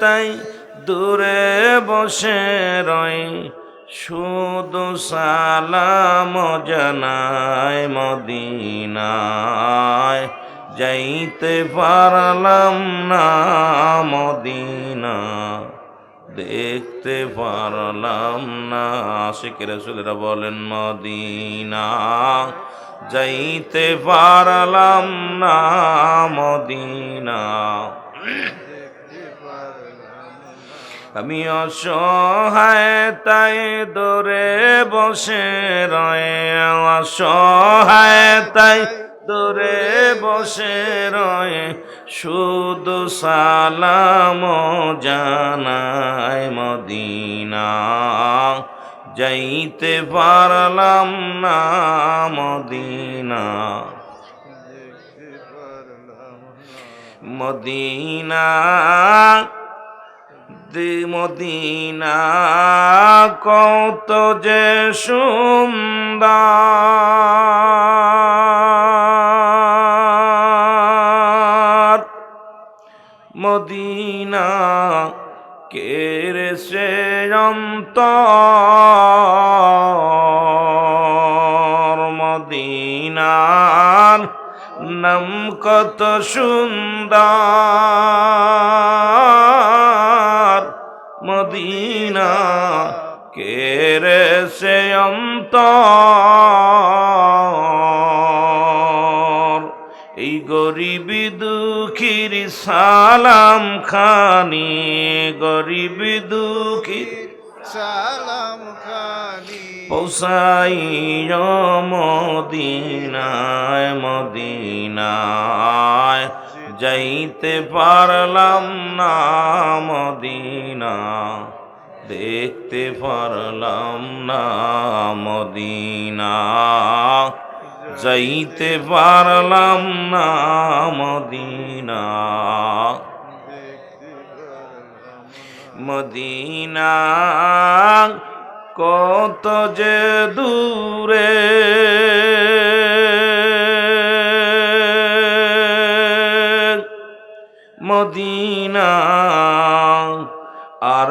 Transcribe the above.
তাই দূরে বসে রয়, শুধু সালাম জানায় মদিনায়, যাইতে পারলাম না মদিনা, দেখতে পারলাম না। আশিক রাসূলরা বলেন মদিনা, যাইতে পারলাম না মদিনা। আমি অসহায় তাই দূরে বসে রয়ে, অসহায় তাই দূরে বসে রয়ে, শুধু সালাম জানায় মদিনা, যাইতে পারলাম না মদিনা। মদিনা মদিনা কত যে সুন্দর, মদিনা কেড়ে সে অন্তর, মদিনার নাম কত সুন্দর, মদিনা কেড়ে সে অন্তর। এই গরিবি দুঃখীর সালাম খানি, গরিবি দুঃখীর সালাম খানি পৌঁছাইও মদিনায়, মদিনায় যাইতে পারলাম না মদিনা, দেখতে পারলাম না মদিনা, যাইতে পারলাম না মদিনা। মদিনা কত যে দূরে, মদিনা আর